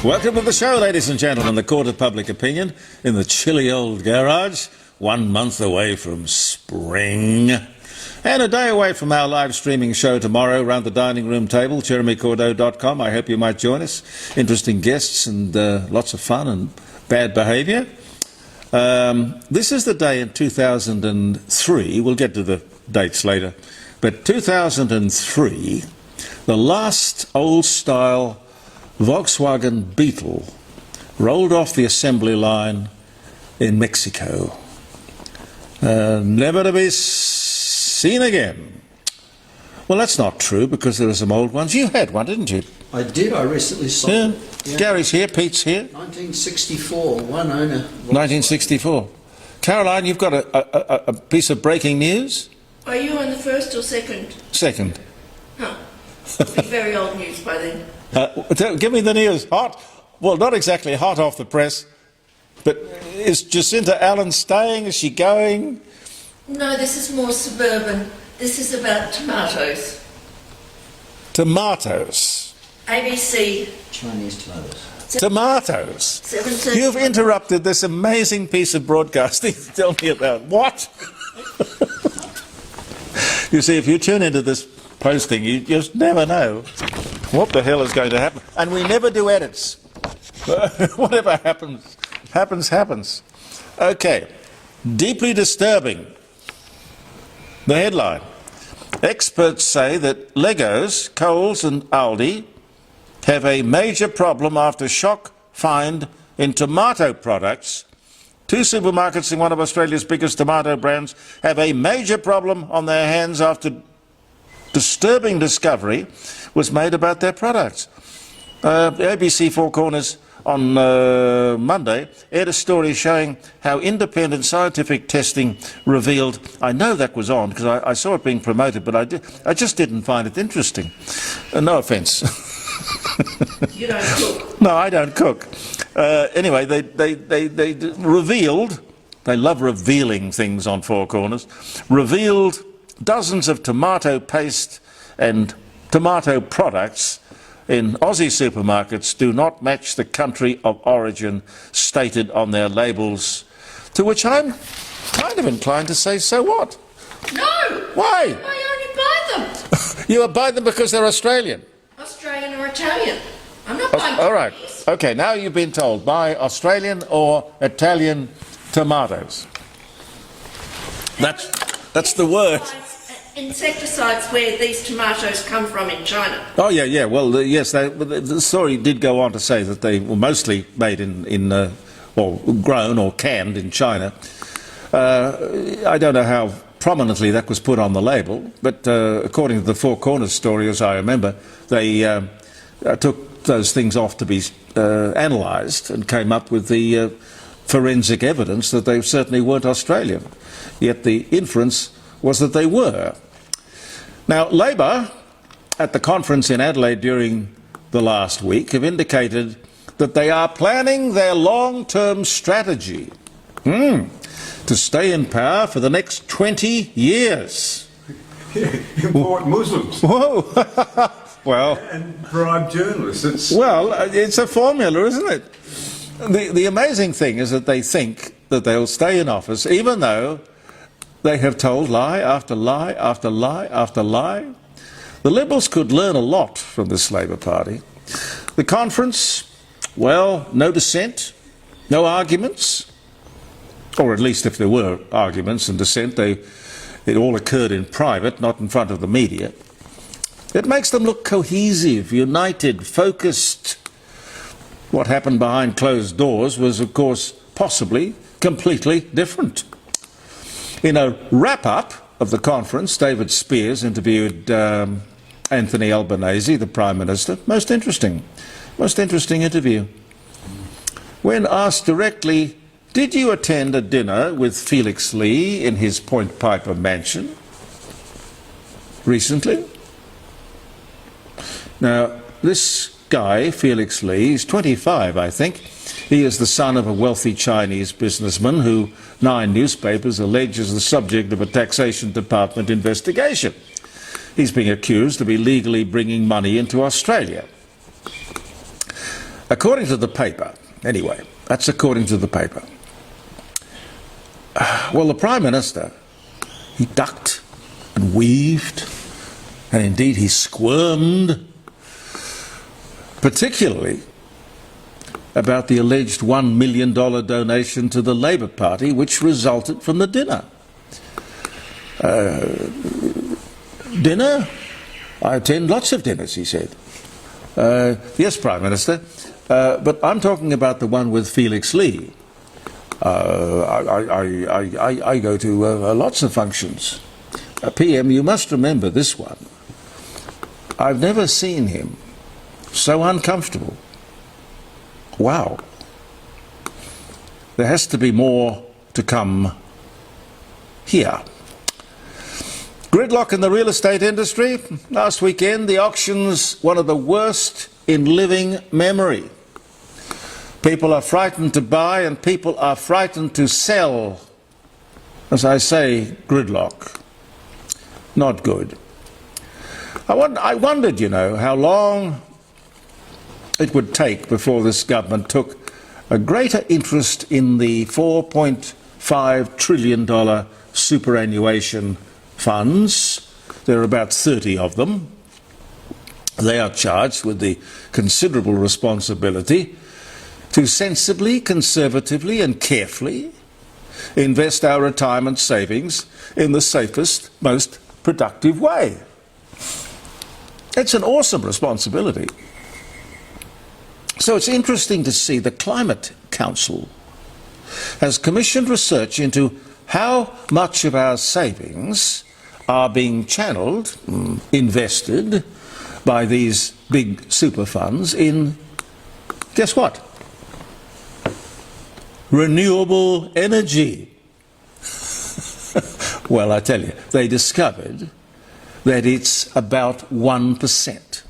Welcome to the show, ladies and gentlemen. The court of public opinion in the chilly old garage, 1 month away from spring. And a day away from our live streaming show tomorrow around the dining room table, jeremycordeaux.com. I hope you might join us. Interesting guests and lots of fun and bad behaviour. This is the day in 2003, we'll get to the dates later, but 2003, the last old-style Volkswagen Beetle rolled off the assembly line in Mexico. Never to be seen again. Well, that's not true, because there are some old ones. You had one, didn't you? I did. I recently sold it. Yeah. Gary's here, Pete's here. 1964, one owner. 1964. Caroline, you've got a piece of breaking news? Are you on the first or second? Second. Huh. It'll be very old news by then. Give me the news. Hot? Well, not exactly hot off the press, but is Jacinta Allen staying? Is she going? No, this is more suburban. This is about tomatoes. Tomatoes? ABC. Chinese tomatoes. Tomatoes? 7:30. You've interrupted this amazing piece of broadcasting to tell me about what? You see, if you tune into this posting, you just never know what the hell is going to happen. And we never do edits. Whatever happens, happens. Okay. Deeply disturbing. The headline. Experts say that Legos, Coles and Aldi have a major problem after shock find in tomato products. Two supermarkets in one of Australia's biggest tomato brands have a major problem on their hands after disturbing discovery was made about their products. The ABC Four Corners on Monday aired a story showing how independent scientific testing revealed, I know that was on because I saw it being promoted, but I just didn't find it interesting. No offence. You don't cook. No, I don't cook. Anyway, they revealed, they love revealing things on Four Corners, revealed dozens of tomato paste and tomato products in Aussie supermarkets do not match the country of origin stated on their labels, to which I'm kind of inclined to say, so what? No! Why? I only buy them. You buy them because they're Australian? Australian or Italian. I'm not buying All right. Chinese. Okay, now you've been told, buy Australian or Italian tomatoes. That's the word. Insecticides where these tomatoes come from in China. Oh, yeah. Well, yes, the story did go on to say that they were mostly made or grown or canned in China. I don't know how prominently that was put on the label, but according to the Four Corners story, as I remember, they took those things off to be analysed and came up with the forensic evidence that they certainly weren't Australian. Yet the inference was that they were. Now, Labor, at the conference in Adelaide during the last week, have indicated that they are planning their long-term strategy to stay in power for the next 20 years. Import Muslims. Whoa! Well, and bribe journalists. It's a formula, isn't it? The amazing thing is that they think that they'll stay in office even though they have told lie after lie after lie after lie. The Liberals could learn a lot from this Labor Party. The conference, well, no dissent, no arguments, or at least if there were arguments and dissent, it all occurred in private, not in front of the media. It makes them look cohesive, united, focused. What happened behind closed doors was, of course, possibly completely different. In a wrap-up of the conference, David Spears interviewed Anthony Albanese, the Prime Minister. Most interesting interview. When asked directly, did you attend a dinner with Felix Lee in his Point Piper mansion recently? Now, this guy, Felix Lee, is 25, I think. He is the son of a wealthy Chinese businessman who 9 newspapers allege is the subject of a taxation department investigation. He's being accused of illegally bringing money into Australia. According to the paper, anyway, that's according to the paper. Well, the Prime Minister, he ducked and weaved, and indeed he squirmed, particularly about the alleged $1 million donation to the Labour Party, which resulted from the dinner. Dinner? I attend lots of dinners, he said. Yes, Prime Minister, but I'm talking about the one with Felix Lee. I go to lots of functions. PM, you must remember this one. I've never seen him so uncomfortable. Wow. There has to be more to come here. Gridlock in the real estate industry. Last weekend, the auctions, one of the worst in living memory. People are frightened to buy and people are frightened to sell. As I say, gridlock. Not good. I wondered, you know, how long it would take before this government took a greater interest in the $4.5 trillion superannuation funds. There are about 30 of them. They are charged with the considerable responsibility to sensibly, conservatively and carefully invest our retirement savings in the safest, most productive way. It's an awesome responsibility. So it's interesting to see the Climate Council has commissioned research into how much of our savings are being channeled, invested by these big super funds in, guess what? Renewable energy. Well, I tell you, they discovered that it's about 1%.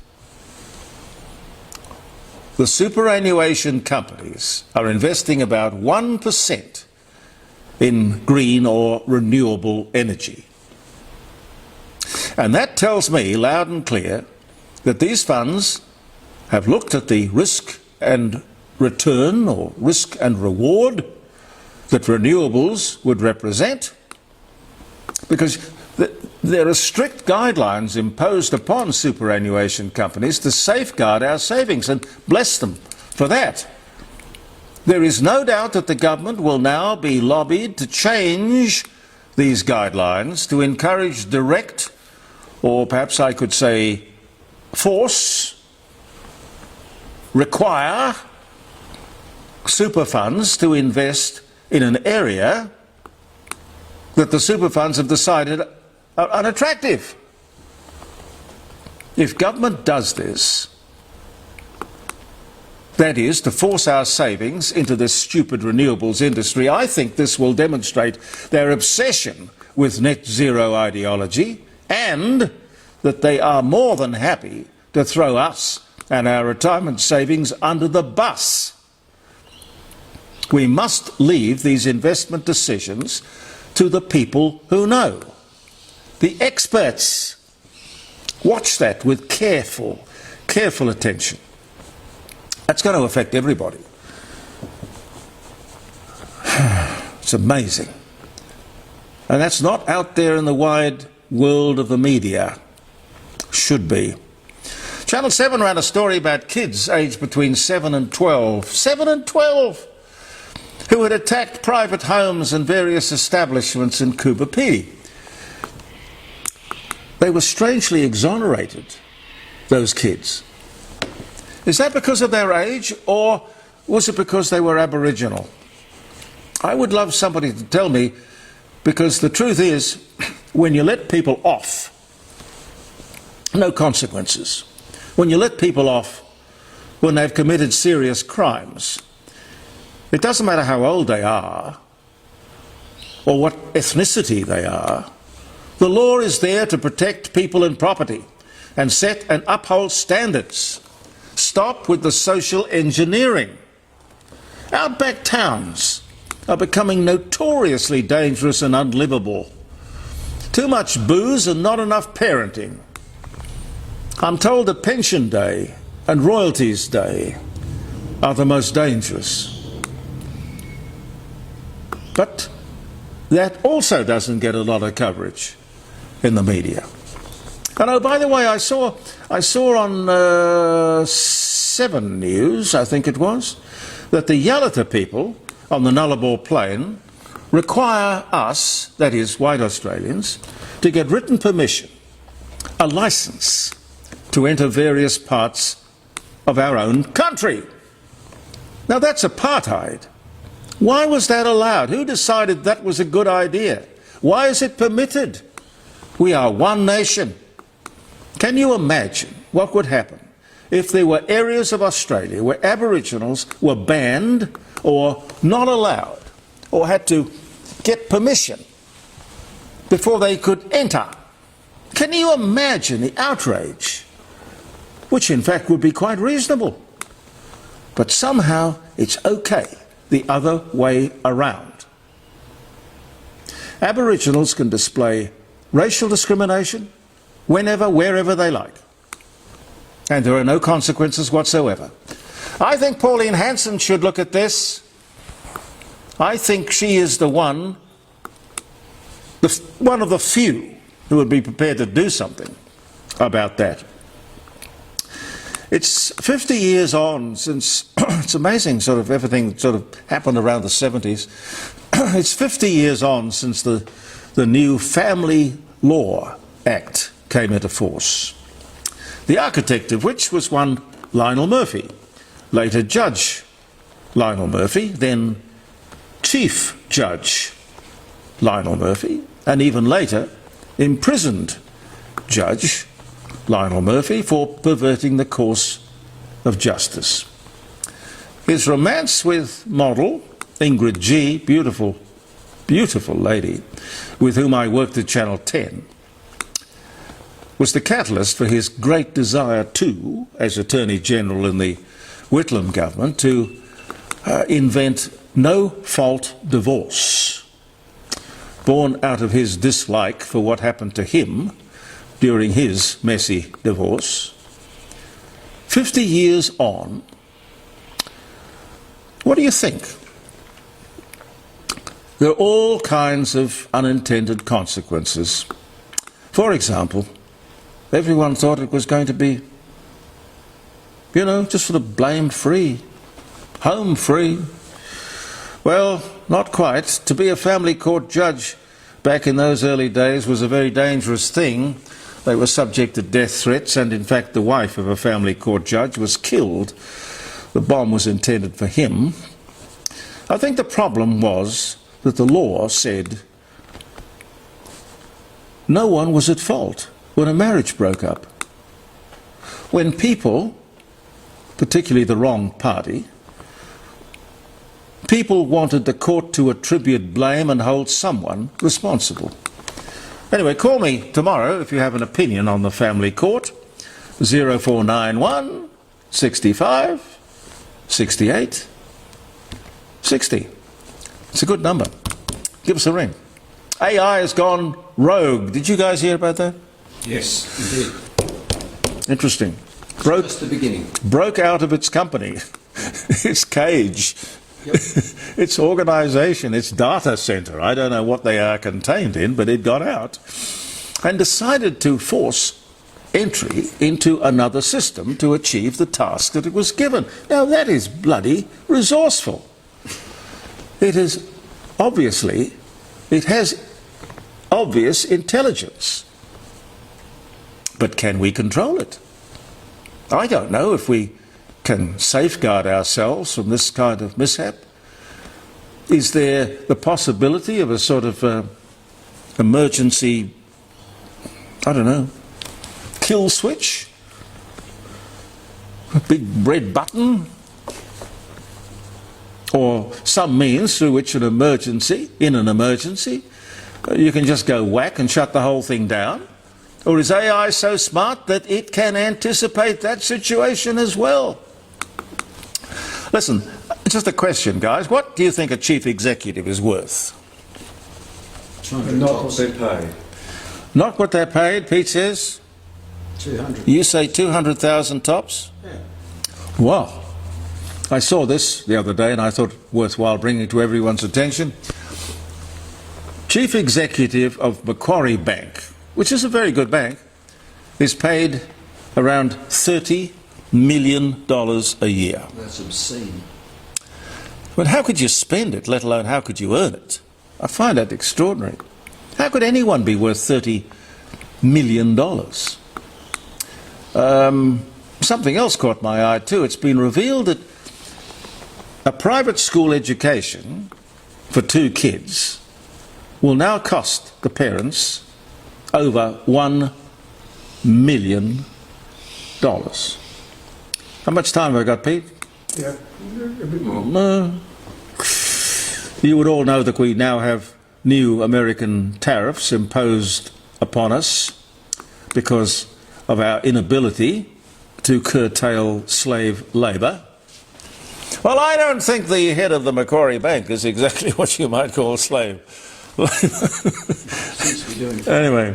The superannuation companies are investing about 1% in green or renewable energy. And that tells me loud and clear that these funds have looked at the risk and return or risk and reward that renewables would represent, because there are strict guidelines imposed upon superannuation companies to safeguard our savings, and bless them for that. There is no doubt that the government will now be lobbied to change these guidelines to encourage direct, or perhaps I could say force, require super funds to invest in an area that the super funds have decided are unattractive. If government does this, that is, to force our savings into this stupid renewables industry, I think this will demonstrate their obsession with net zero ideology, and that they are more than happy to throw us and our retirement savings under the bus. We must leave these investment decisions to the people who know, the experts. Watch that with careful attention. That's going to affect everybody. It's amazing. And that's not out there in the wide world of the media. Should be. Channel 7 ran a story about kids aged between 7 and 12. 7 and 12! Who had attacked private homes and various establishments in Coober Pedy. They were strangely exonerated, those kids. Is that because of their age, or was it because they were Aboriginal? I would love somebody to tell me, because the truth is, when you let people off, no consequences. When you let people off when they've committed serious crimes, it doesn't matter how old they are or what ethnicity they are. The law is there to protect people and property and set and uphold standards. Stop with the social engineering. Outback towns are becoming notoriously dangerous and unlivable. Too much booze and not enough parenting. I'm told that Pension Day and Royalties Day are the most dangerous. But that also doesn't get a lot of coverage in the media. And oh, by the way, I saw on 7 News, I think it was, that the Yalata people on the Nullarbor Plain require us, that is, white Australians, to get written permission, a licence, to enter various parts of our own country. Now that's apartheid. Why was that allowed? Who decided that was a good idea? Why is it permitted? We are one nation. Can you imagine what would happen if there were areas of Australia where Aboriginals were banned or not allowed or had to get permission before they could enter? Can you imagine the outrage? Which in fact would be quite reasonable. But somehow it's okay the other way around. Aboriginals can display racial discrimination whenever, wherever they like. And there are no consequences whatsoever. I think Pauline Hanson should look at this. I think she is the one of the few who would be prepared to do something about that. It's 50 years on since, it's amazing sort of everything sort of happened around the 70s. It's 50 years on since the new Family Law Act came into force. The architect of which was one Lionel Murphy, later Judge Lionel Murphy, then Chief Judge Lionel Murphy, and even later imprisoned Judge Lionel Murphy for perverting the course of justice. His romance with model Ingrid G, beautiful, beautiful lady, with whom I worked at Channel 10, was the catalyst for his great desire to, as Attorney General in the Whitlam government, to invent no-fault divorce, born out of his dislike for what happened to him during his messy divorce. 50 years on, what do you think? There are all kinds of unintended consequences. For example, everyone thought it was going to be, you know, just sort of blame-free, home-free. Well, not quite. To be a family court judge back in those early days was a very dangerous thing. They were subject to death threats, and in fact the wife of a family court judge was killed. The bomb was intended for him. I think the problem was that the law said no one was at fault when a marriage broke up. When people, particularly the wrong party, people wanted the court to attribute blame and hold someone responsible. Anyway, call me tomorrow if you have an opinion on the family court. 0491 65 68 60. It's a good number. Give us a ring. AI has gone rogue. Did you guys hear about that? Yes, indeed. Interesting. Just the beginning. Broke out of its company, its cage, Yep. its organisation, its data centre. I don't know what they are contained in, but it got out and decided to force entry into another system to achieve the task that it was given. Now that is bloody resourceful. It has obvious intelligence. But can we control it? I don't know if we can safeguard ourselves from this kind of mishap. Is there the possibility of a sort of emergency, I don't know, kill switch? A big red button? Or some means through which in an emergency, you can just go whack and shut the whole thing down? Or is AI so smart that it can anticipate that situation as well? Listen, just a question, guys. What do you think a chief executive is worth? Not what they pay. Not what they're paid, Pete says. 200. You say 200,000 tops? Yeah. Wow. I saw this the other day and I thought worthwhile bringing to everyone's attention. Chief Executive of Macquarie Bank, which is a very good bank, is paid around $30 million a year. That's obscene. But how could you spend it, let alone how could you earn it? I find that extraordinary. How could anyone be worth $30 million? Something else caught my eye too. It's been revealed that a private school education for 2 kids will now cost the parents over $1 million. How much time have I got, Pete? Yeah, a bit more. No. You would all know that we now have new American tariffs imposed upon us because of our inability to curtail slave labour. Well, I don't think the head of the Macquarie Bank is exactly what you might call slave. Anyway,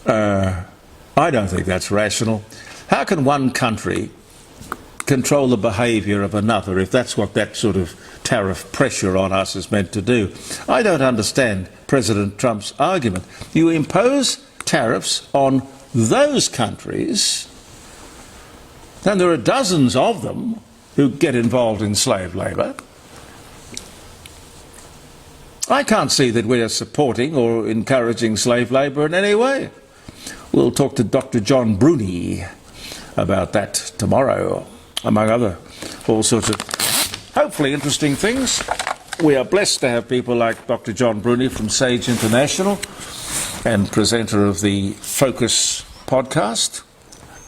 I don't think that's rational. How can one country control the behaviour of another if that's what that sort of tariff pressure on us is meant to do? I don't understand President Trump's argument. You impose tariffs on those countries, and there are dozens of them who get involved in slave labour. I can't see that we are supporting or encouraging slave labour in any way. We'll talk to Dr. John Bruni about that tomorrow, among other all sorts of hopefully interesting things. We are blessed to have people like Dr. John Bruni from Sage International and presenter of the Focus podcast,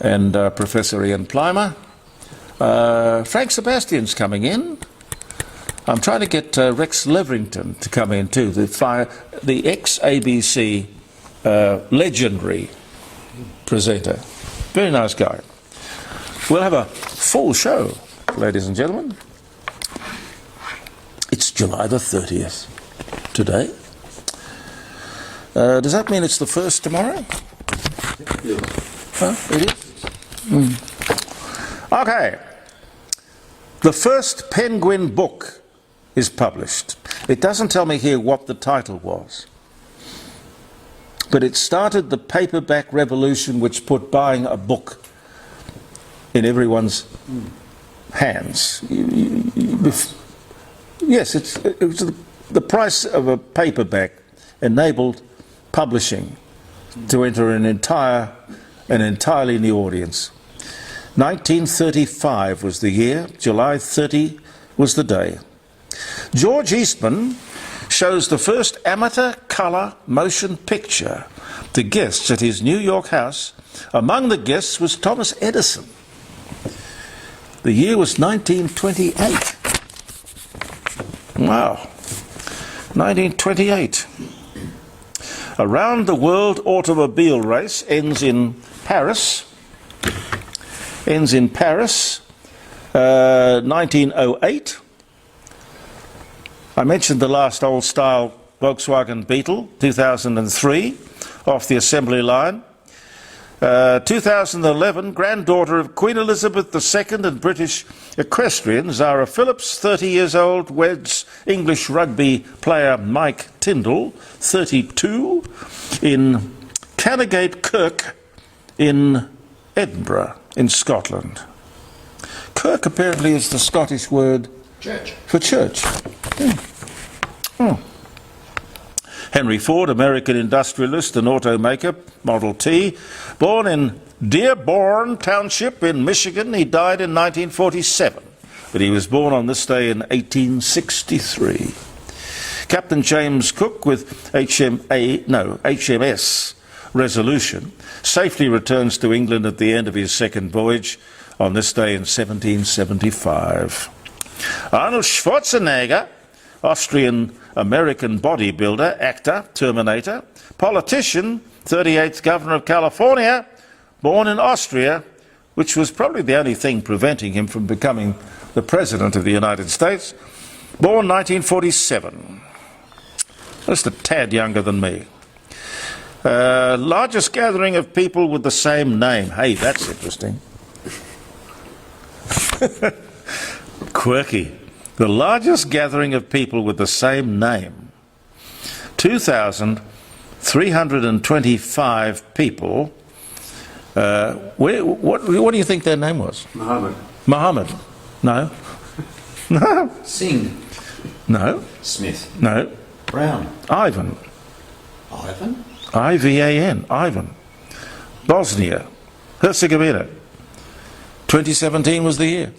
and Professor Ian Plimer. Frank Sebastian's coming in. I'm trying to get Rex Leverington to come in too, the ex-ABC legendary presenter. Very nice guy. We'll have a full show, ladies and gentlemen. It's July the 30th today. Does that mean it's the 1st tomorrow? Huh? It is? Okay. The first Penguin book is published. It doesn't tell me here what the title was, but it started the paperback revolution which put buying a book in everyone's hands. Yes, it was the price of a paperback enabled publishing to enter an entirely new audience. 1935 was the year, July 30 was the day. George Eastman shows the first amateur colour motion picture to guests at his New York house. Among the guests was Thomas Edison. The year was 1928. Wow, 1928. A round the world automobile race ends in Paris. 1908. I mentioned the last old-style Volkswagen Beetle, 2003, off the assembly line. 2011, granddaughter of Queen Elizabeth II and British equestrian Zara Phillips, 30 years old, weds English rugby player Mike Tyndall, 32, in Canongate Kirk in Edinburgh, in Scotland. Kirk apparently is the Scottish word Church. for church. Henry Ford, American industrialist and automaker, Model T, born in Dearborn Township in Michigan. He died in 1947, but he was born on this day in 1863. Captain James Cook with HMS Resolution safely returns to England at the end of his second voyage on this day in 1775. Arnold Schwarzenegger, Austrian-American bodybuilder, actor, Terminator, politician, 38th Governor of California, born in Austria, which was probably the only thing preventing him from becoming the President of the United States, born 1947. Just a tad younger than me. Largest gathering of people with the same name. Hey, that's interesting. Quirky. The largest gathering of people with the same name. 2,325 people. What do you think their name was? Muhammad. Muhammad. No. No. Singh. No. Smith. No. Brown. Ivan. Ivan. I-V-A-N. Ivan. Bosnia. Herzegovina. 2017 was the year.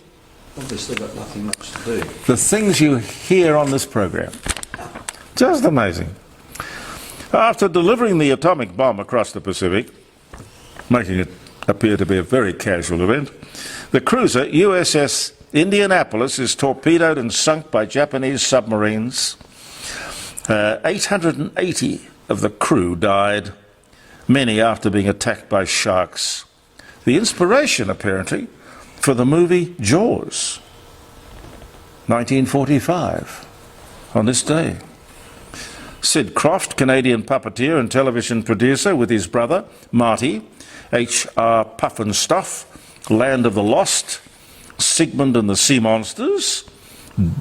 Obviously got nothing much to do. The things you hear on this program. Just amazing. After delivering the atomic bomb across the Pacific, making it appear to be a very casual event, the cruiser USS Indianapolis is torpedoed and sunk by Japanese submarines. 880 of the crew died, many after being attacked by sharks. The inspiration, apparently, for the movie Jaws, 1945, on this day. Sid Croft, Canadian puppeteer and television producer, with his brother, Marty, H.R. Pufnstuf, Land of the Lost, Sigmund and the Sea Monsters,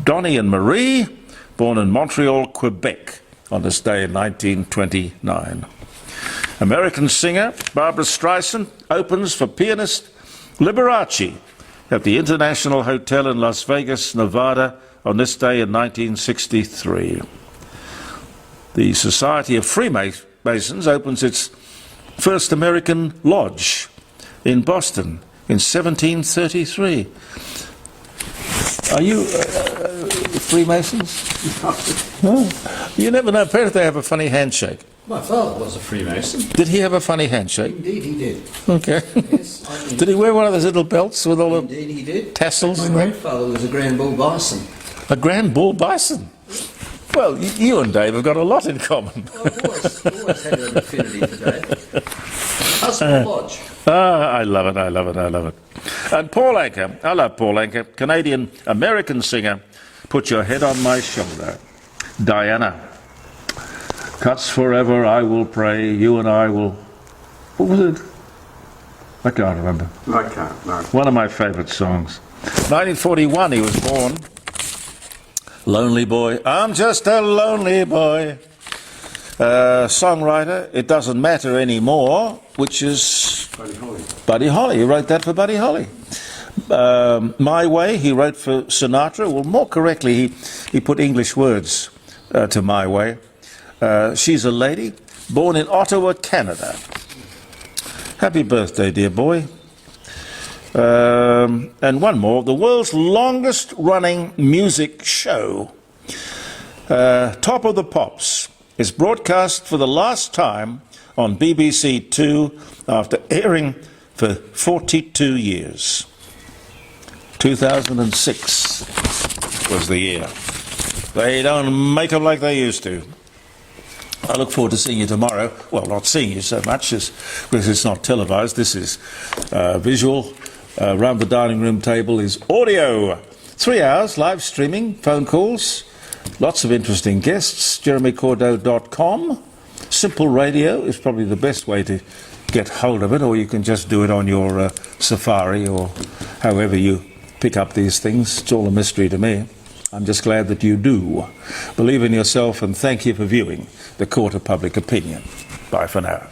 Donnie and Marie, born in Montreal, Quebec, on this day in 1929. American singer Barbra Streisand opens for pianist Liberace at the International Hotel in Las Vegas, Nevada, on this day in 1963. The Society of Freemasons opens its first American lodge in Boston in 1733. Are you Freemasons? No. You never know. Apparently they have a funny handshake. My father was a Freemason. Did he have a funny handshake? Indeed he did. Okay. Yes, Did he wear one of those little belts with all the Indeed he did. tassels My in them? grandfather was a Grand Bull Bison. A grand bull bison? Well, you and Dave have got a lot in common. I've always had an affinity for Dave. Husband Lodge. I love it, I love it, I love it. And Paul Anka, I love Paul Anka, Canadian-American singer, Put Your Head on My Shoulder. Diana. Cuts forever, I will pray, you and I will... What was it? I can't remember. I can't, no. One of my favourite songs. 1941 he was born. Lonely boy, I'm just a lonely boy. Songwriter, It Doesn't Matter Anymore, which is Buddy Holly. Buddy Holly. He wrote that for Buddy Holly. My Way, he wrote for Sinatra. Well, more correctly, he put English words to My Way. She's a Lady, born in Ottawa, Canada. Happy birthday, dear boy. And one more, the world's longest running music show, Top of the Pops, is broadcast for the last time on BBC Two after airing for 42 years. 2006 was the year. They don't make them like they used to. I look forward to seeing you tomorrow. Well, not seeing you so much because it's not televised. This is visual. Around the dining room table is audio. 3 hours, live streaming, phone calls, lots of interesting guests. JeremyCordeau.com. Simple radio is probably the best way to get hold of it, or you can just do it on your Safari or however you pick up these things. It's all a mystery to me. I'm just glad that you do. Believe in yourself, and thank you for viewing the Court of Public Opinion. Bye for now.